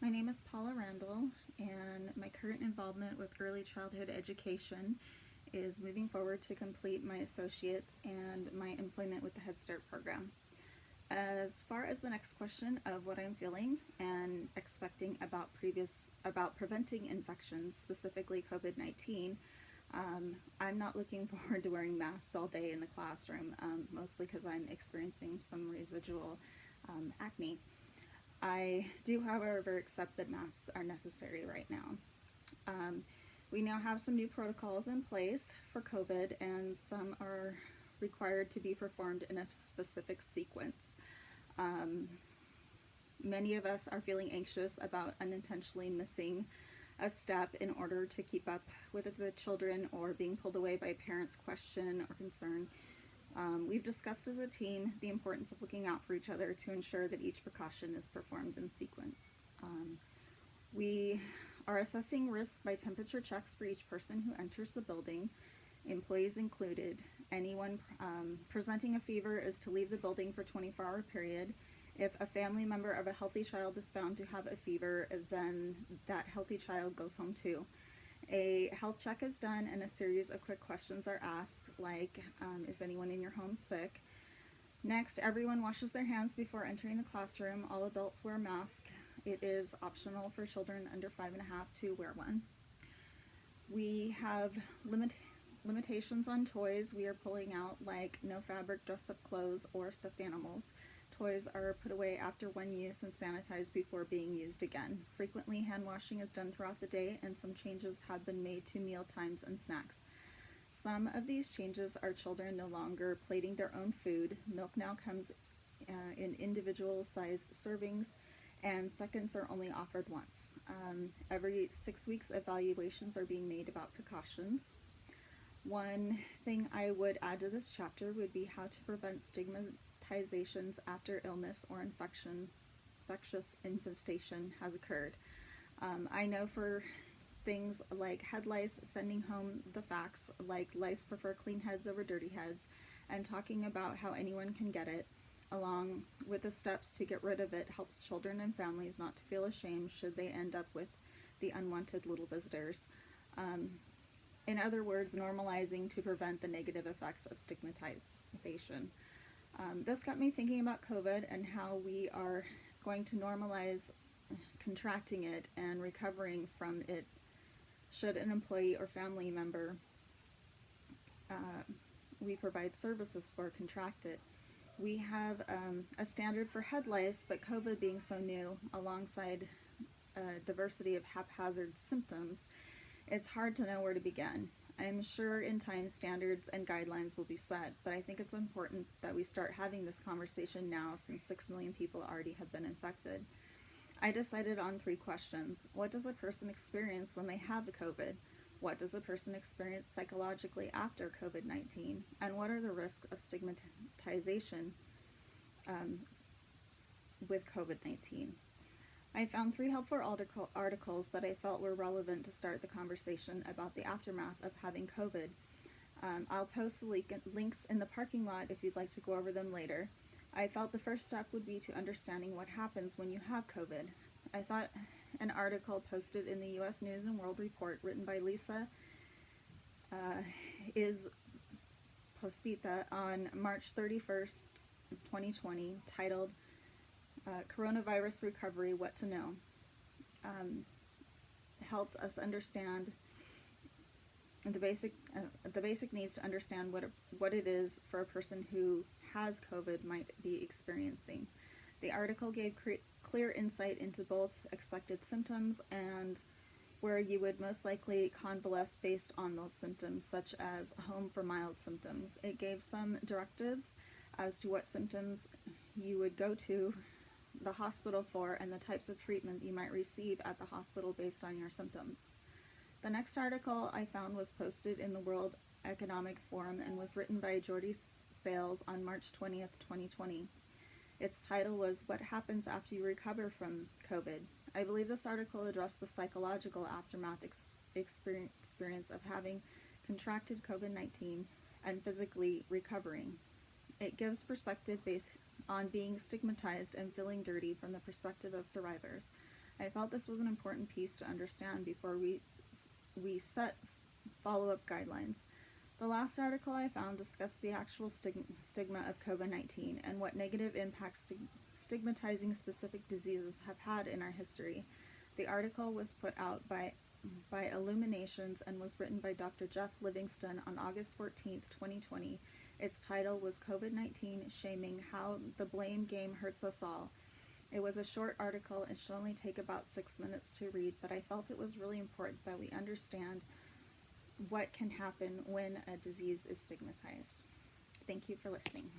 My name is Paula Randall, and my current involvement with early childhood education is moving forward to complete my associates and my employment with the Head Start program. As far as the next question of what I'm feeling and expecting about preventing infections, specifically COVID-19, I'm not looking forward to wearing masks all day in the classroom, mostly because I'm experiencing some residual acne. I do, however, accept that masks are necessary right now. Um, we now have some new protocols in place for COVID, and some are required to be performed in a specific sequence. Um, Many of us are feeling anxious about unintentionally missing a step in order to keep up with the children or being pulled away by a parent's question or concern. We've discussed as a team the importance of looking out for each other to ensure that each precaution is performed in sequence. We are assessing risk by temperature checks for each person who enters the building, employees included. Anyone presenting a fever is to leave the building for a 24-hour period. If a family member of a healthy child is found to have a fever, then that healthy child goes home too. A health check is done and a series of quick questions are asked, like, is anyone in your home sick? Next, everyone washes their hands before entering the classroom. All adults wear a mask. It is optional for children under 5.5 to wear one. We have limitations on toys we are pulling out, like no fabric dress-up clothes or stuffed animals. Toys are put away after one use and sanitized before being used again. Frequently, hand washing is done throughout the day, and some changes have been made to meal times and snacks. Some of these changes are children no longer plating their own food. Milk now comes in individual size servings, and seconds are only offered once. Every 6 weeks, evaluations are being made about precautions. One thing I would add to this chapter would be how to prevent stigmatizations after illness or infectious infestation has occurred. I know for things like head lice, sending home the facts like lice prefer clean heads over dirty heads, and talking about how anyone can get it, along with the steps to get rid of it, helps children and families not to feel ashamed should they end up with the unwanted little visitors. In other words, normalizing to prevent the negative effects of stigmatization. This got me thinking about COVID and how we are going to normalize contracting it and recovering from it should an employee or family member we provide services for contract it. We have a standard for head lice, but COVID being so new, alongside a diversity of haphazard symptoms, it's hard to know where to begin. I'm sure in time standards and guidelines will be set, but I think it's important that we start having this conversation now since 6 million people already have been infected. I decided on 3 questions. What does a person experience when they have the COVID? What does a person experience psychologically after COVID-19? And what are the risks of stigmatization with COVID-19? I found 3 helpful articles that I felt were relevant to start the conversation about the aftermath of having COVID. I'll post the links in the parking lot if you'd like to go over them later. I felt the first step would be to understanding what happens when you have COVID. I thought an article posted in the U.S. News and World Report written by Lisa is Postita on March 31st, 2020, titled Coronavirus Recovery, What to Know, helped us understand the basic needs to understand what it is for a person who has COVID might be experiencing. The article gave clear insight into both expected symptoms and where you would most likely convalesce based on those symptoms, such as home for mild symptoms. It gave some directives as to what symptoms you would go to the hospital for and the types of treatment you might receive at the hospital based on your symptoms. The next article I found was posted in the World Economic Forum and was written by Jordy Sales on March 20th, 2020. Its title was What Happens After You Recover from COVID. I believe this article addressed the psychological aftermath experience of having contracted COVID-19 and physically recovering. It gives perspective based on being stigmatized and feeling dirty from the perspective of survivors. I felt this was an important piece to understand before we set follow-up guidelines. The last article I found discussed the actual stigma of COVID-19 and what negative impacts stigmatizing specific diseases have had in our history. The article was put out by Illuminations and was written by Dr. Jeff Livingston on August 14, 2020. Its title was COVID-19 Shaming: How the Blame Game Hurts Us All. It was a short article and should only take about 6 minutes to read, but I felt it was really important that we understand what can happen when a disease is stigmatized. Thank you for listening.